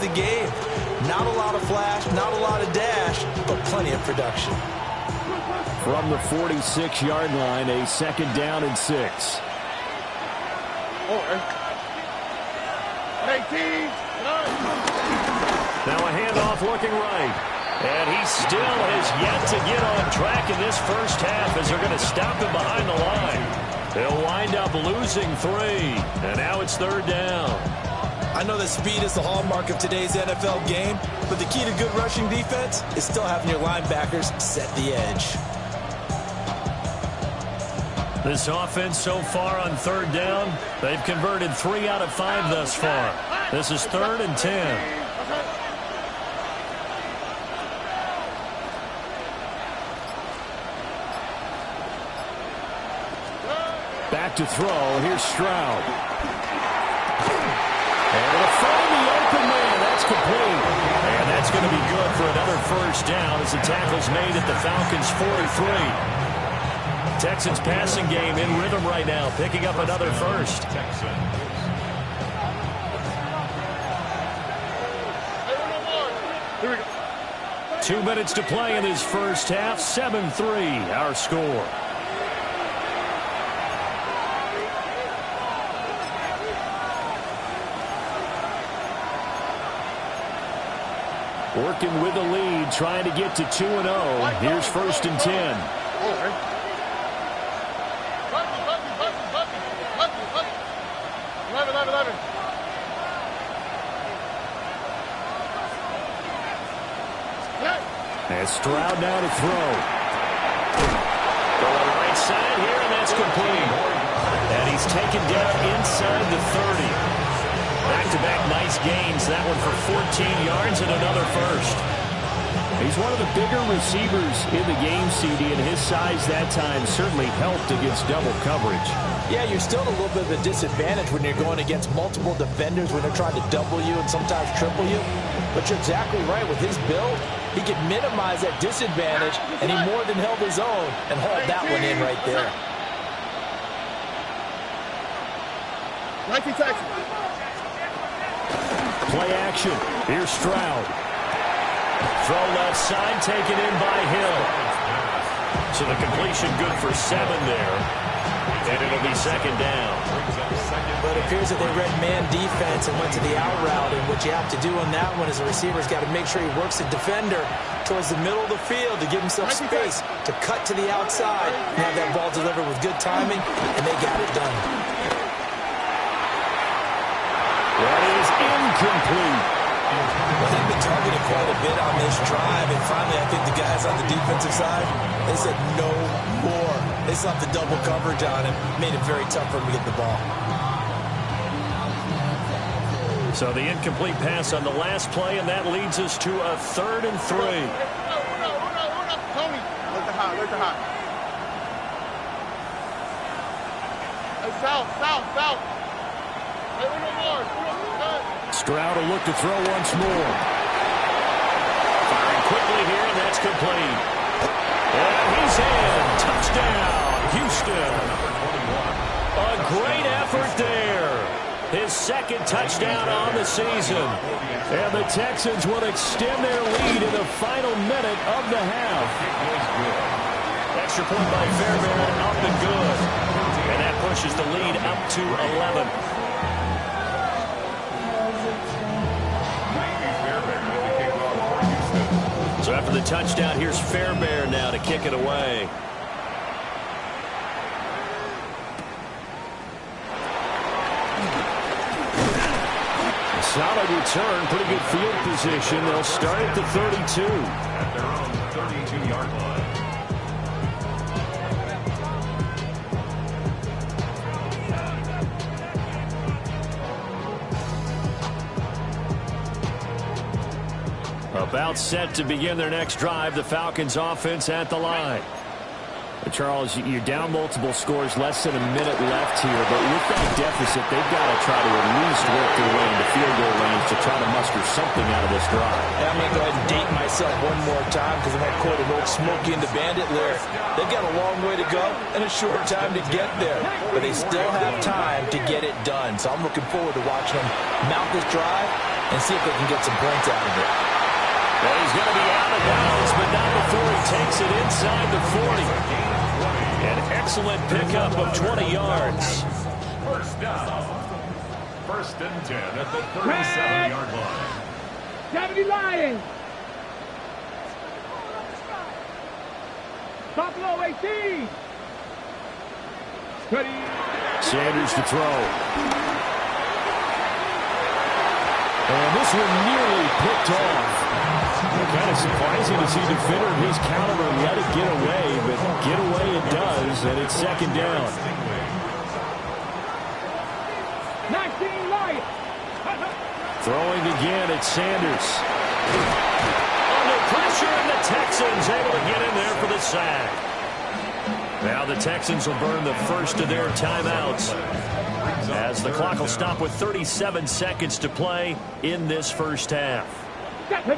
the game. Not a lot of flash, not a lot of dash, but plenty of production. From the 46-yard line, a 2nd down and 6. Now a handoff looking right. And he still has yet to get on track in this first half as they're going to stop him behind the line. They'll wind up losing 3. And now it's 3rd down. I know that speed is the hallmark of today's NFL game, but the key to good rushing defense is still having your linebackers set the edge. This offense so far on 3rd down, they've converted 3 out of 5 thus far. This is 3rd and 10. Back to throw. Here's Stroud. And it'll find the open man. That's complete. And that's going to be good for another first down as the tackle's made at the Falcons' 43. Texans passing game in rhythm right now, picking up another first. 2 minutes to play in this first half. 7-3 our score. Working with the lead, trying to get to 2-0. Here's 1st and 10. And Stroud now to throw. Going right side here, and that's complete. And he's taken down inside the 30. Back-to-back nice gains. That one for 14 yards and another first. He's one of the bigger receivers in the game, CD, and his size that time certainly helped against double coverage. Yeah, you're still at a little bit of a disadvantage when you're going against multiple defenders when they're trying to double you and sometimes triple you. But you're exactly right. With his build, he can minimize that disadvantage, and he more than held his own and hauled that one in right there. Play action. Here's Stroud. Throw left side, taken in by Hill. So the completion good for 7 there. And it'll be 2nd down. But it appears that they read man defense and went to the out route. And what you have to do on that one is the receiver's got to make sure he works the defender towards the middle of the field to give himself space to cut to the outside and have that ball delivered with good timing, and they got it done. That is incomplete. Well, they've been targeted quite a bit on this drive, and finally I think the guys on the defensive side, they said no more. They slapped the double coverage on him, made it very tough for him to get the ball. So the incomplete pass on the last play, and that leads us to a 3rd and 3. Tony, look the hot, look the hot. Hey, south. Hey, no more. Stroud will look to throw once more. Firing quickly here, and that's complete. And he's in. Touchdown, Houston. A great effort there. His 2nd touchdown on the season. And the Texans will extend their lead in the final minute of the half. Extra point by Fairbairn, up and good. And that pushes the lead up to 11. So after the touchdown, here's Fairbairn now to kick it away. Solid return, pretty good field position. They'll start at the 32. At their own 32-yard line. About set to begin their next drive, the Falcons offense at the line. Charles, you're down multiple scores, less than a minute left here, but with that deficit, they've got to try to at least work their way into field goal range to try to muster something out of this drive. And I'm going to go ahead and date myself one more time because I might quote an old Smokey and the Bandit lyric. They've got a long way to go and a short time to get there, but they still have time to get it done. So I'm looking forward to watching them mount this drive and see if they can get some points out of it. Well, he's going to be out of bounds, but not before he takes it inside the 40. An excellent pickup of 20 yards. First down. First and 10 at the 37-yard line. 70 Lions. Buffalo 18. Sanders to throw. And this one nearly picked off. Kind of surprising to see defender of his caliber let it get away, but get away it does, and it's second down. 19 Lions. Throwing again at Sanders. Under pressure, and the Texans able to get in there for the sack. Now the Texans will burn the first of their timeouts as the clock will stop with 37 seconds to play in this first half. 60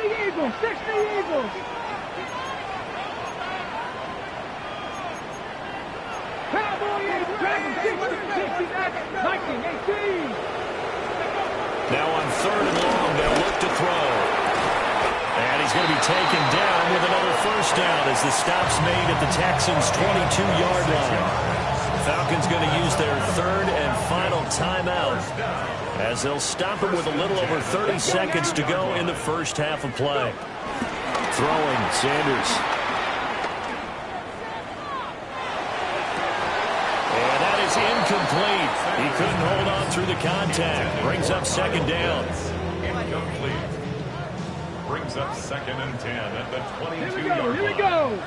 Eagles, 60 Eagles. Cowboy Eagles, 60, 19, 18. Now on third and long, they'll look to throw. And he's going to be taken down with another first down as the stop's made at the Texans' 22-yard line. Falcons going to use their third and final timeout as they'll stop him with a little over 30 seconds to go in the first half of play. Throwing, Sanders. And that is incomplete. He couldn't hold on through the contact. Brings up second down. Incomplete. Brings up second and 10 at the 22-yard line. Here we go.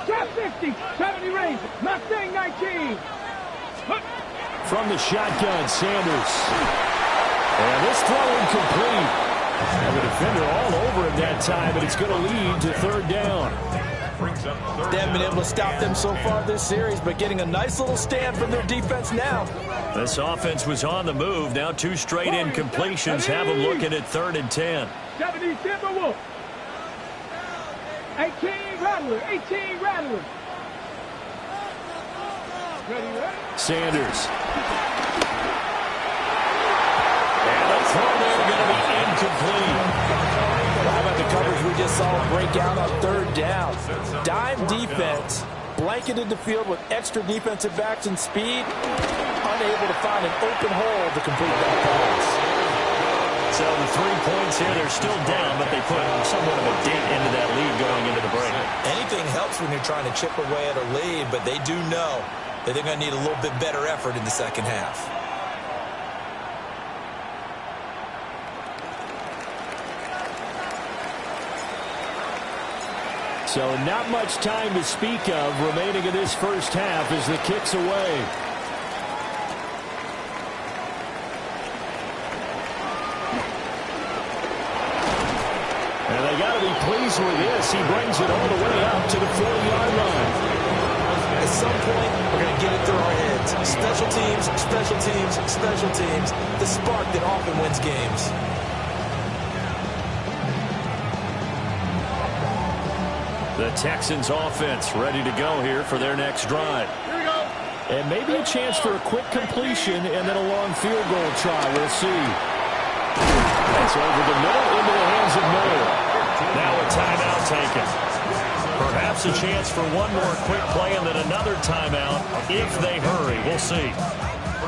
Drop 50, 70 range, Mustang 19. From the shotgun, Sanders. And this throw incomplete. And the defender all over him that time, but it's going to lead to third down. They haven't been able to stop them so far this series, but getting a nice little stand from their defense now. This offense was on the move. Now two straight incompletions have them looking at third and 10. 70 Timberwolf. 18 Rattler, 18 Rattler. Sanders. And the throw there going to be incomplete. How about the coverage we just saw break out on third down? Dime defense, blanketed the field with extra defensive backs and speed, unable to find an open hole to complete that pass. So the 3 points here, they're still down, but they put somewhat of a dent into that lead going into the break. Anything helps when you're trying to chip away at a lead, but they do know that they're going to need a little bit better effort in the second half. So not much time to speak of remaining in this first half as the kick's away. And they got to be pleased with this. He brings it all the way up to the 40-yard line. At some point, we're going to get it through our heads. Special teams, special teams, special teams. The spark that often wins games. The Texans offense ready to go here for their next drive. Here we go. And maybe a chance for a quick completion and then a long field goal try. We'll see. That's over the middle into the hands of Miller. Now a timeout taken. Perhaps a chance for one more quick play and then another timeout if they hurry. We'll see.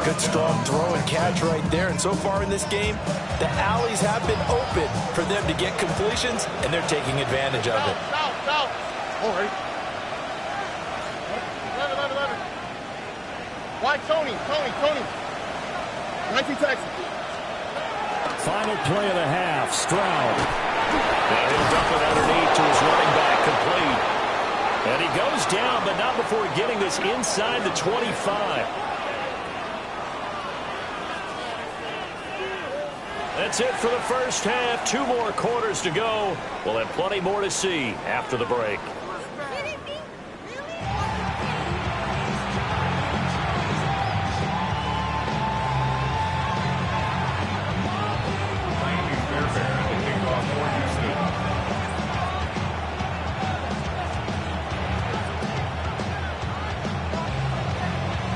Good strong throw and catch right there. And so far in this game, the alleys have been open for them to get completions, and they're taking advantage of it. South. All right. 11. Why Tony? 19 Texas. Final play of the half. Stroud. Now he'll dump it underneath to his running back, complete. And he goes down, but not before getting this inside the 25. That's it for the first half. 2 more quarters to go. We'll have plenty more to see after the break.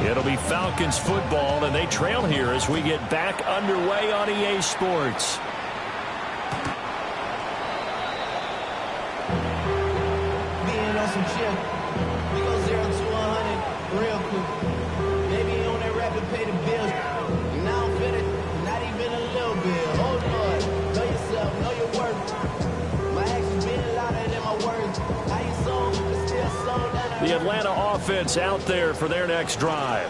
It'll be be Falcons football, and they trail here as we get back underway on EA Sports. Being on some chill. We go 0 to 100 real quick. Maybe on that rapid pay the bills. And I don't feel it, not even a little bit. Oh Lord, know yourself, know your worth. My actions being louder than my words. How you sold, but still sold down. The Atlanta offense out there for their next drive.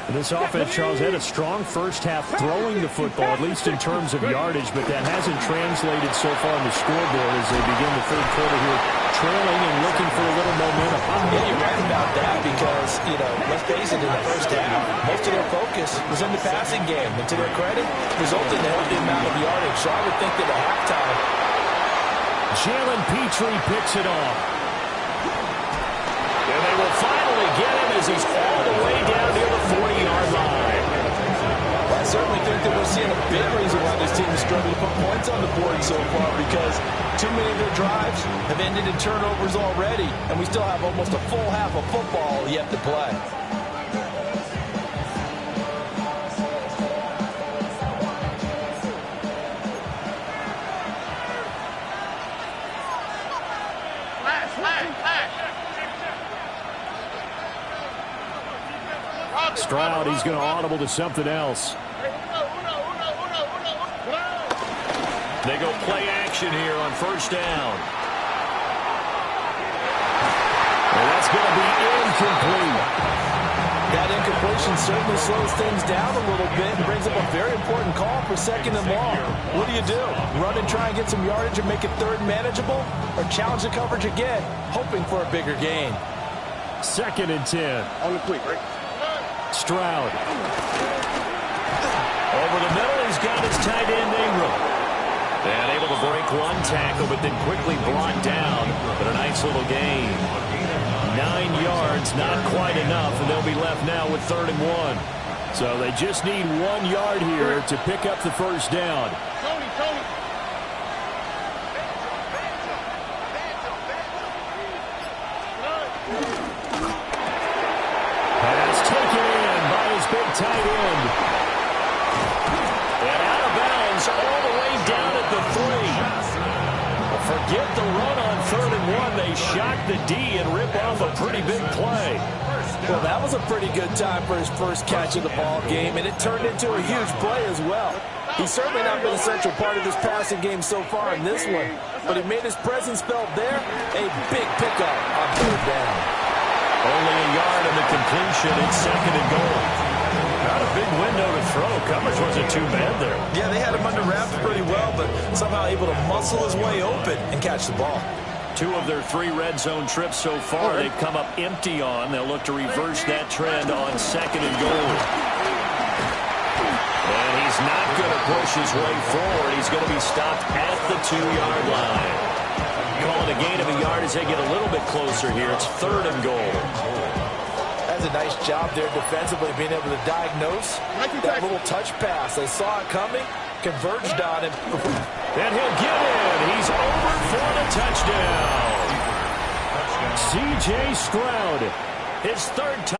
This offense, Charles, had a strong first half throwing the football, at least in terms of yardage, but that hasn't translated so far on the scoreboard as they begin the third quarter here, trailing and looking for a little momentum. Yeah, you're right about that because, let's face it, in the first half, most of their focus was in the passing game. And to their credit, resulted in a healthy amount of yardage. So I would think that at halftime, Jalen Petrie picks it off. And they will finally get him as he's all the way down near the 40-yard line. I certainly think that we're seeing a big reason why this team is struggling to put points on the board so far because too many of their drives have ended in turnovers already, and we still have almost a full half of football yet to play. Stroud, he's going to audible to something else. They go play action here on first down. And that's going to be incomplete. That incompletion certainly slows things down a little bit and brings up a very important call for second and long. What do? Run and try and get some yardage and make it third manageable? Or challenge the coverage again, hoping for a bigger gain? Second and 10. On the quick, right? Stroud. Over the middle, he's got his tight end, Ingram. And able to break one tackle, but then quickly brought down. But a nice little gain. 9 yards, not quite enough, and they'll be left now with 3rd and 1. So they just need 1 yard here to pick up the first down. Tony. Pass taken in by his big tight end. And out of bounds all the way down at the 3. Forget the run on 3rd and 1. They shock the D and rip off a pretty big play. Well, that was a pretty good time for his first catch of the ball game, and it turned into a huge play as well. He's certainly not been a central part of this passing game so far in this one, but he made his presence felt there. A big pickup on 3rd down. Only a yard in the completion. It's 2nd and goal. Not a big window to throw. Coverage wasn't too bad there. Yeah, they had him under wraps pretty well, but somehow able to muscle his way open and catch the ball. 2 of their 3 red zone trips so far, they've come up empty on. They'll look to reverse that trend on 2nd and goal. And he's not going to push his way forward. He's going to be stopped at the 2-yard line. Calling a gain of a yard as they get a little bit closer here. It's 3rd and goal. That's a nice job there defensively, being able to diagnose that little touch pass. They saw it coming, converged on him. And he'll get in. He's over for the touchdown. C.J. Stroud, his 3rd touchdown.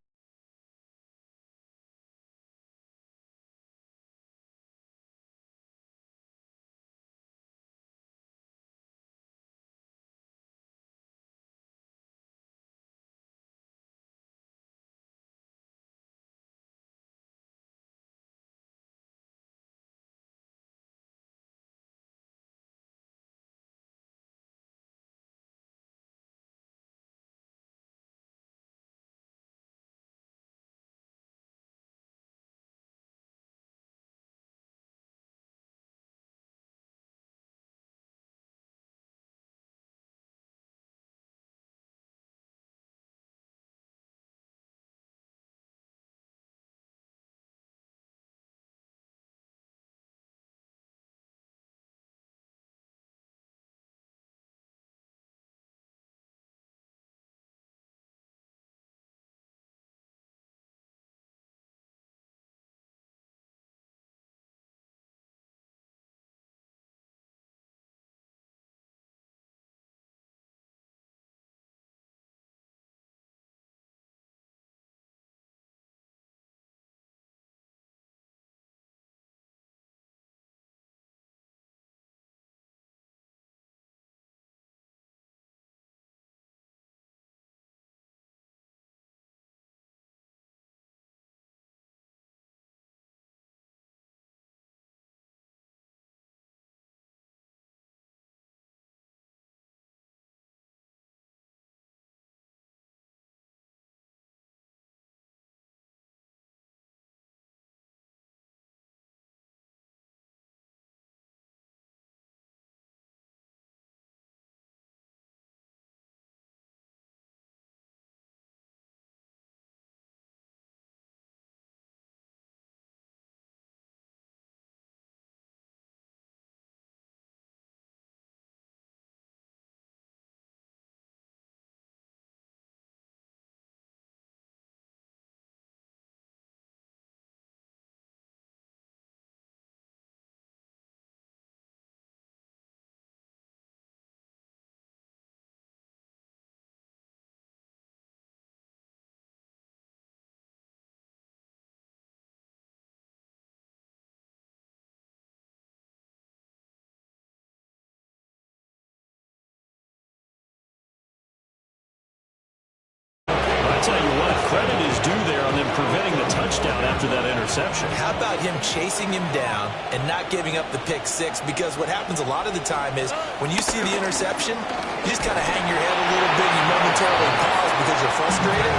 after that interception. How about him chasing him down and not giving up the pick six? Because what happens a lot of the time is when you see the interception, you just kind of hang your head a little bit. You momentarily pause because you're frustrated.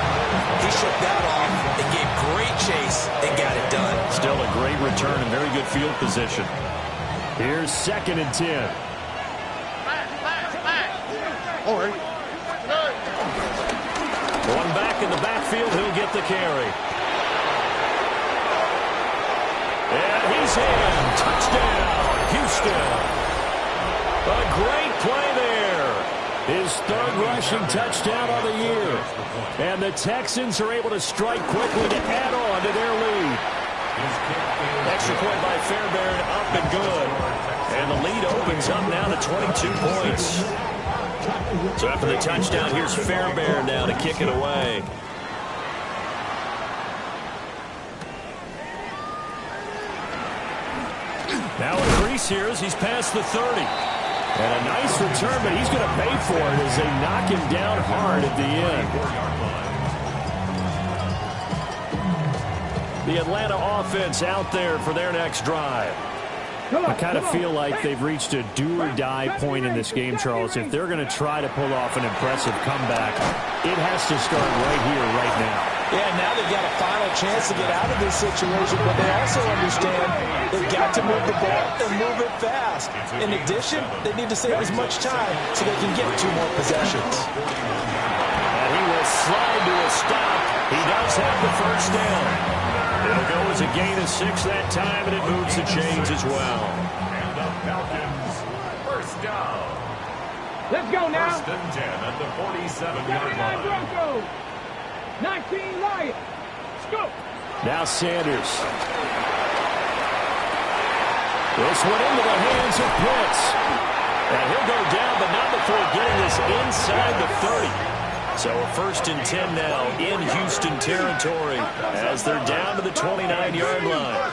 He shook that off and gave great chase and got it done. Still a great return and very good field position. Here's 2nd and 10. All right. One back in the backfield, he'll get the carry. And he's in. Touchdown, Houston. A great play there. His 3rd rushing touchdown of the year. And the Texans are able to strike quickly to add on to their lead. Extra point by Fairbairn, up and good. And the lead opens up now to 22 points. So after the touchdown, here's Fairbairn now to kick it away. Now a crease here as he's past the 30. And a nice return, but he's going to pay for it as they knock him down hard at the end. The Atlanta offense out there for their next drive. I kind of feel like they've reached a do-or-die point in this game, Charles. If they're going to try to pull off an impressive comeback, it has to start right here, right now. Yeah, now they've got a final chance to get out of this situation, but they also understand they've got to move the ball and move it fast. In addition, they need to save as much time so they can get 2 more possessions. And he will slide to a stop. He does have the first down. It'll go as a gain of 6 that time, and it moves the chains as well. And the Falcons, first down. Let's go now. 1st and 10 at the 47-yard 79 line. Broncos. 19 Lions. Scoop. Now Sanders. This one into the hands of Pitts. And he'll go down, but not before getting this inside the 30. So a 1st and 10 now in Houston territory as they're down to the 29-yard line.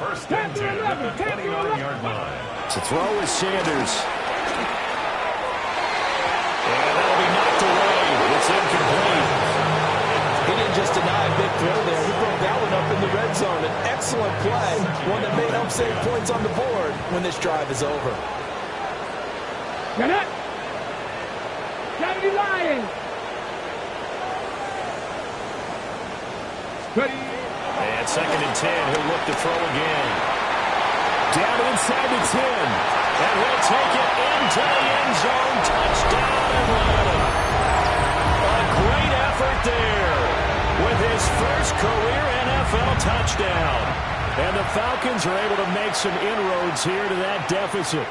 First and 10 at the 29-yard line. To throw is Sanders. And that'll be knocked away. It's incomplete. He didn't just deny a big throw there. He broke that one up in the red zone. An excellent play, one that may help save points on the board when this drive is over. Get it. 70 Lions. Ready. And 2nd and 10. He'll look to throw again. Down inside the 10. And he'll take it into the end zone. Touchdown, Atlanta. A great effort there with his first career NFL touchdown. And the Falcons are able to make some inroads here to that deficit.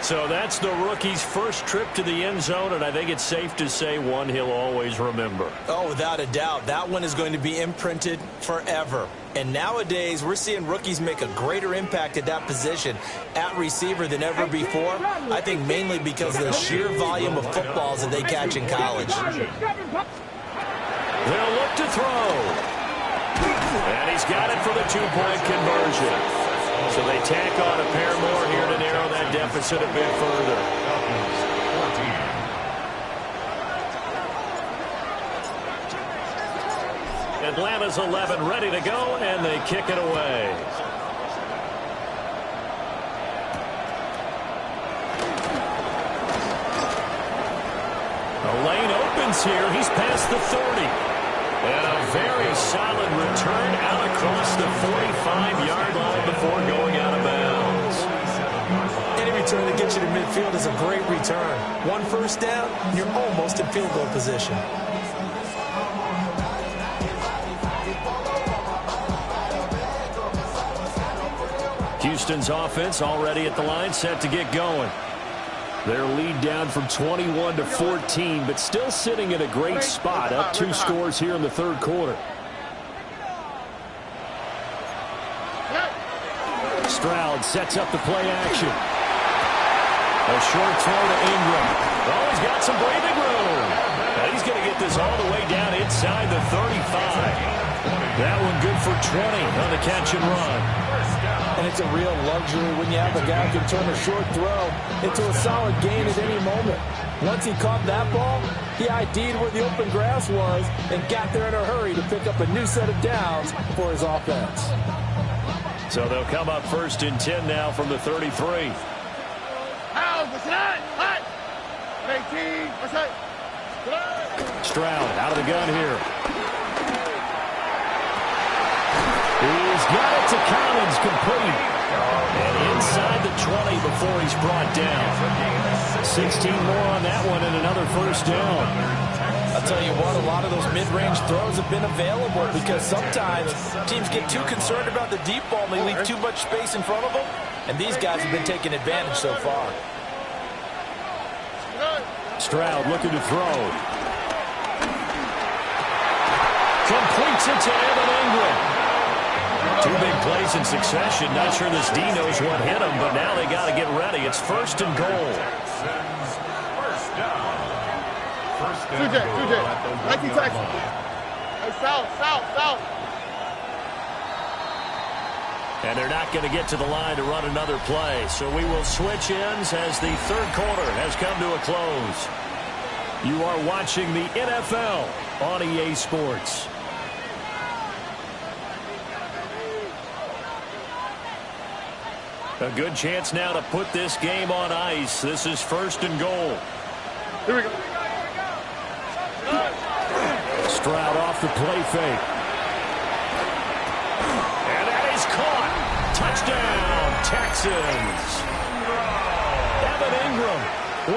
So that's the rookie's first trip to the end zone, and I think it's safe to say one he'll always remember. Oh, without a doubt. That one is going to be imprinted forever. And nowadays, we're seeing rookies make a greater impact at that position at receiver than ever before. I think mainly because of the sheer volume of footballs that they catch in college. They'll look to throw. And he's got it for the 2-point conversion. So they tack on a pair more here to narrow that deficit a bit further. Atlanta's 11 ready to go, and they kick it away. The lane opens here. He's past the 30. And a very solid return out across the 45-yard line before going out of bounds. Any return that gets you to midfield is a great return. 1 first down, you're almost in field goal position. Houston's offense already at the line, set to get going. Their lead down from 21 to 14, but still sitting in a great spot, up 2 scores here in the 3rd quarter. Stroud sets up the play action. A short throw to Ingram. Oh, he's got some breathing room. And he's going to get this all the way down inside the 35. That one good for 20 on the catch and run. And it's a real luxury when you have a guy who can turn a short throw into a solid gain at any moment. Once he caught that ball, he ID'd where the open grass was and got there in a hurry to pick up a new set of downs for his offense. So they'll come up 1st and 10 now from the 33. Stroud out of the gun here. He's got it to Collins, complete. And inside the 20 before he's brought down. 16 more on that one and another 1st down. I'll tell you what, a lot of those mid-range throws have been available because sometimes teams get too concerned about the deep ball and they leave too much space in front of them. And these guys have been taking advantage so far. Stroud looking to throw. Completes it to Evan Ingram. 2 big plays in succession. Not sure this D knows what hit him, but now they got to get ready. It's 1st and goal. First down. First down. 19 Texas. Hey, south. And they're not going to get to the line to run another play. So we will switch ends as the 3rd quarter has come to a close. You are watching the NFL on EA Sports. A good chance now to put this game on ice. This is 1st and goal. Here we go. Stroud off the play fake. And that is caught. Touchdown, Texans. Evan Ingram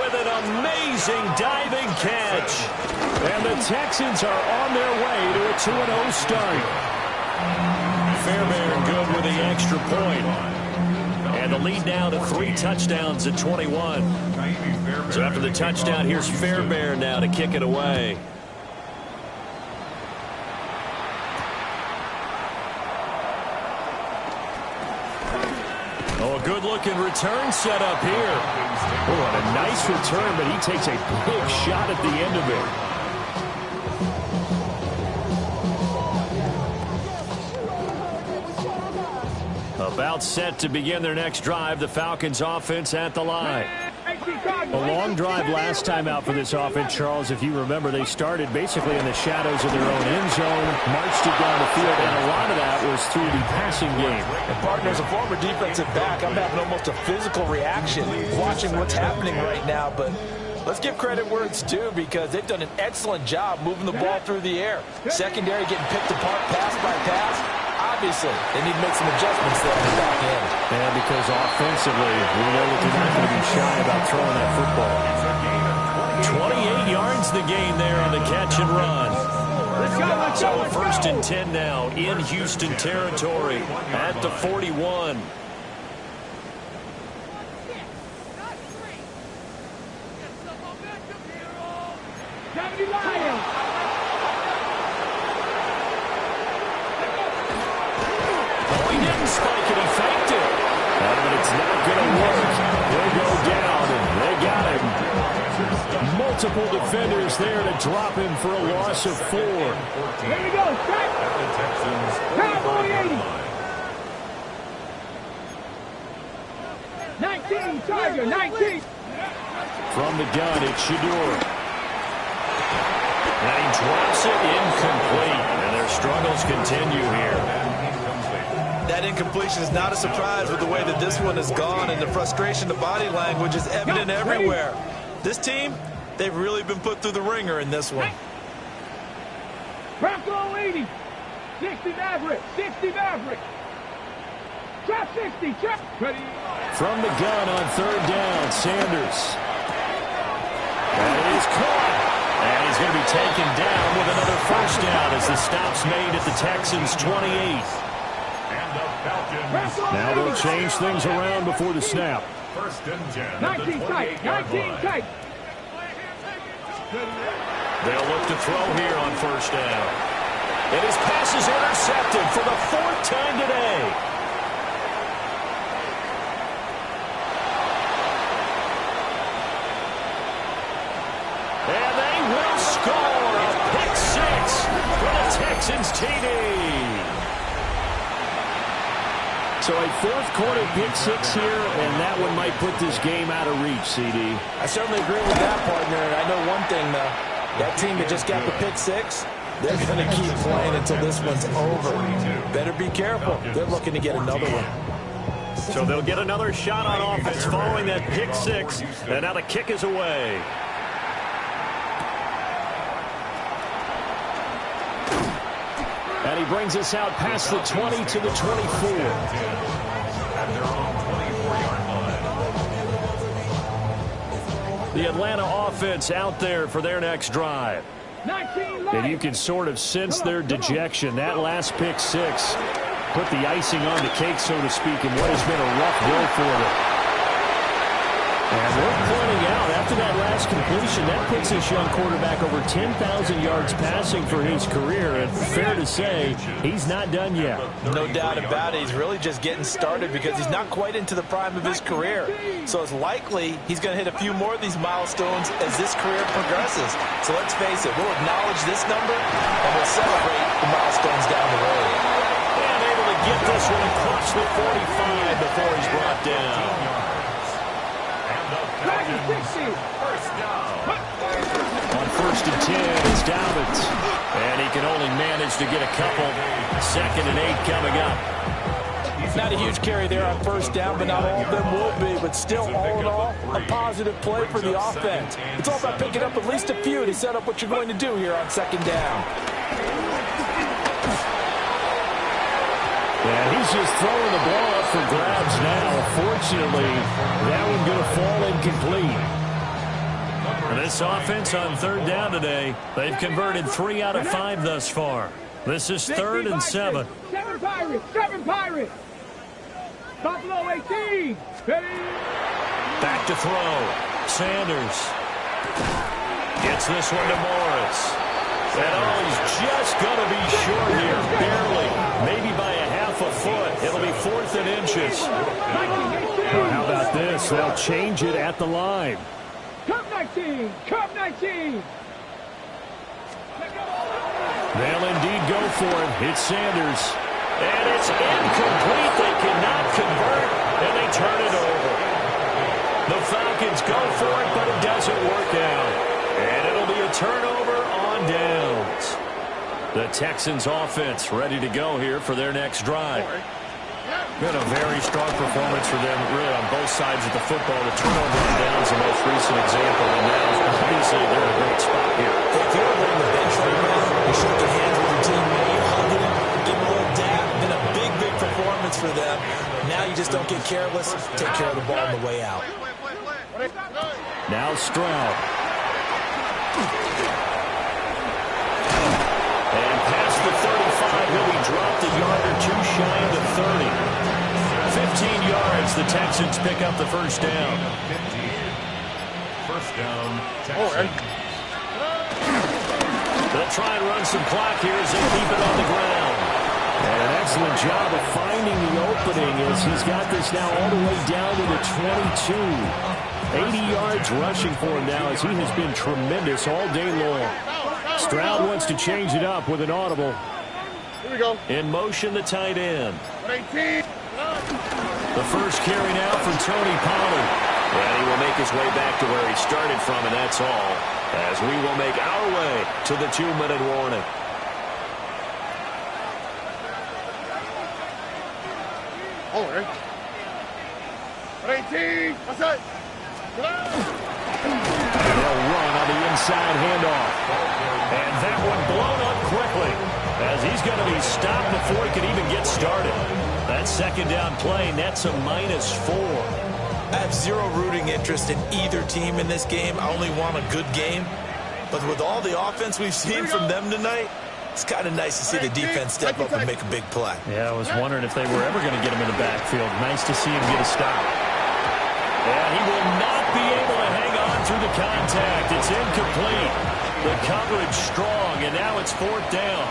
with an amazing diving catch. And the Texans are on their way to a 2-0 start. Fairbairn good with the extra point. And the lead now to 3 touchdowns at 21. So after the touchdown, here's Fairbairn now to kick it away. Oh, a good-looking return set up here. Oh, and a nice return, but he takes a big shot at the end of it. About set to begin their next drive. The Falcons offense at the line. A long drive last time out for this offense, Charles. If you remember, they started basically in the shadows of their own end zone, marched it down the field, and a lot of that was through the passing game. And partner, as a former defensive back, I'm having almost a physical reaction watching what's happening right now. But let's give credit where it's due because they've done an excellent job moving the ball through the air. Secondary getting picked apart pass by pass. Obviously, they need to make some adjustments there on the back end. And because offensively, we know that they're not going to be shy about throwing that football. 28 yards the gain there on the catch and run. So 1st and 10 now in Houston territory at the 41. He didn't spike it, he faked it. But it's not going to work. They'll go down, and they got him. Multiple defenders there to drop him for a loss of 4. Here we go, strike. Cowboy 80. 19, Tiger, 19. From the gun, it's Shador. And he drops it incomplete. And their struggles continue here. That incompletion is not a surprise with the way that this one has gone, and the frustration, the body language is evident everywhere. This team, they've really been put through the ringer in this one. Bronco 80. 60 Maverick. 60 Maverick. Trap 60. Trap. Ready. From the gun on 3rd down, Sanders. That is caught. And he's going to be taken down with another 1st down as the stop's made at the Texans' 28. Now they'll change things around before the snap. 1st and 10. 19 tight. 19 tight. They'll look to throw here on 1st down. And his pass is intercepted for the 4th time today. And they will score a pick 6 for the Texans TD. So a fourth quarter pick six here, and that one might put this game out of reach, CD. I certainly agree with that, partner. And I know one thing, though. That team that just got the pick six, they're going to keep playing until this one's over. Better be careful. They're looking to get another one. So they'll get another shot on offense following that pick six, and now the kick is away. And he brings us out past the 20 to the 24. The Atlanta offense out there for their next drive. And you can sort of sense their dejection. That last pick six put the icing on the cake, so to speak, in what has been a rough go for them. And we're pointing out, after that last completion, that puts this young quarterback over 10,000 yards passing for his career. And fair to say, he's not done yet. No doubt about it. He's really just getting started because he's not quite into the prime of his career. So it's likely he's going to hit a few more of these milestones as this career progresses. So let's face it, we'll acknowledge this number and we'll celebrate the milestones down the road. And able to get this one across the 45 before he's brought down. On 1st and 10 is Dobbins. And he can only manage to get a couple. 2nd and 8 coming up. Not a huge carry there on 1st down, but not all of them will be. But still, all in all, a positive play for the offense. It's all about picking up at least a few to set up what you're going to do here on 2nd down. And he's just throwing the ball up for grabs now. Fortunately, that one going to fall incomplete. And this offense on 3rd down today, they've converted 3 out of 5 thus far. This is 3rd and 7. 7 Pirates! 7 Pirates! Buffalo 18! Back to throw. Sanders gets this one to Morris. And he's just going to be short here, barely. Maybe by a half a foot. It'll be 4th and inches. How about this? They'll change it at the line. Cup 19! Cup 19! They'll indeed go for it. It's Sanders. And it's incomplete. They cannot convert, and they turn it over. The Falcons go for it, but it doesn't work out. And it'll be a turnover on downs. The Texans offense ready to go here for their next drive. Been a very strong performance for them, really, on both sides of the football. The turnover on downs the most recent example, and now, obviously, they're in a great spot here. If you're over in the bench right now, you shook your hands with your teammate, you hugging him, give him a little dab. Been a big, big performance for them. Now you just don't get careless. Take care of the ball on the way out. Now Stroud. And past the 35, he'll be dropped a yard or two shy of the 30. 15 yards, the Texans pick up the 1st down. 1st down, Texans. They'll try and run some clock here as they keep it on the ground. And an excellent job of finding the opening as he's got this now all the way down to the 22. 80 yards rushing for him now as he has been tremendous all day long. Stroud wants to change it up with an audible. Here we go. In motion, the tight end. 18. The first carry now from Tony Pollard. And he will make his way back to where he started from, and that's all, as we will make our way to the 2-minute warning. All right. 18. That's it. And they'll run on the inside handoff. And that one blown up quickly as he's going to be stopped before he can even get started. That 2nd down play, that's a -4. I have zero rooting interest in either team in this game. I only want a good game. But with all the offense we've seen from them tonight, it's kind of nice to see the defense step up and make a big play. Yeah, I was wondering if they were ever going to get him in the backfield. Nice to see him get a stop. And he will not be able to hang on through the contact. It's incomplete. The coverage strong, and now it's 4th down.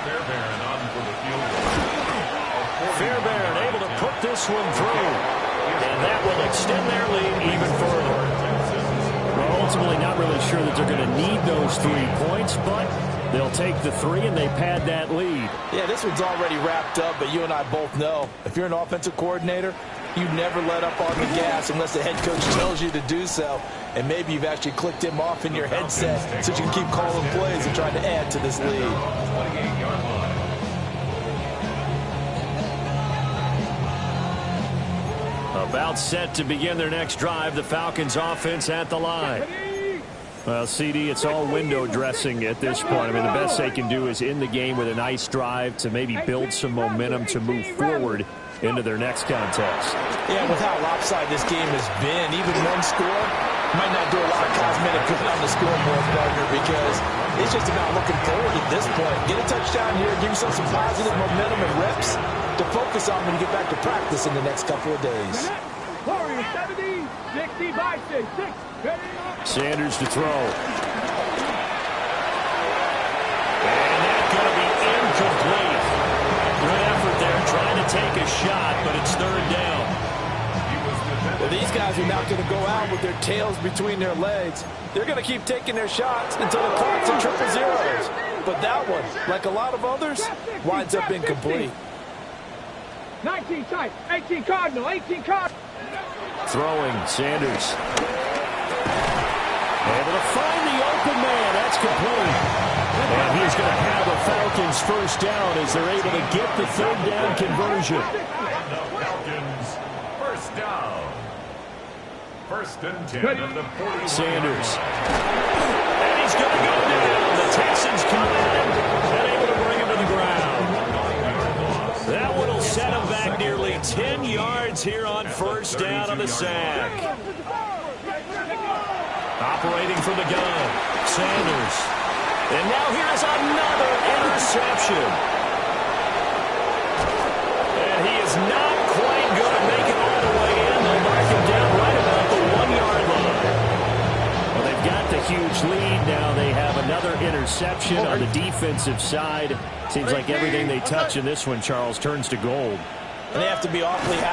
Fairbairn on for the field goal. Fairbairn able to put this one through. And that will extend their lead even further. Well, ultimately not really sure that they're going to need those 3 points, but They'll take the 3, and they pad that lead. Yeah, this one's already wrapped up, but you and I both know if you're an offensive coordinator, you never let up on the gas unless the head coach tells you to do so. And maybe you've actually clicked him off in your headset so you can keep calling plays and trying to add to this lead. About set to begin their next drive, the Falcons offense at the line. Well, CD, it's all window dressing at this point. I mean, the best they can do is in the game with a nice drive to maybe build some momentum to move forward into their next contest. Yeah, with how lopsided this game has been, even one score might not do a lot of cosmetic good on the scoreboard, partner, because it's just about looking forward at this point. Get a touchdown here, give yourself some positive momentum and reps to focus on when you get back to practice in the next couple of days. Warriors 70, 60 by 6. Sanders to throw. And that's going to be incomplete. Good effort there, trying to take a shot, but it's third down. Well, these guys are not going to go out with their tails between their legs. They're going to keep taking their shots until the clock's in triple zeros. But that one, like a lot of others, winds up incomplete. 19 tight, 18 Cardinal, 18 Cardinal. Throwing, Sanders. Able to find the open man. That's complete. And he's going to have a Falcons first down as they're able to get the third down conversion. Falcons first down. First and 10 of the 40. Sanders. And he's going to go down. The Texans come in and able to bring him to the ground. That one will set him back nearly 10 yards here on first down on the sack. Operating from the gun, Sanders. And now here's another interception. And he is not quite going to make it all the way in. They'll mark him down right about the 1-yard line. Well, they've got the huge lead. Now they have another interception on the defensive side. Seems like everything they touch in this one, Charles, turns to gold. And they have to be awfully happy.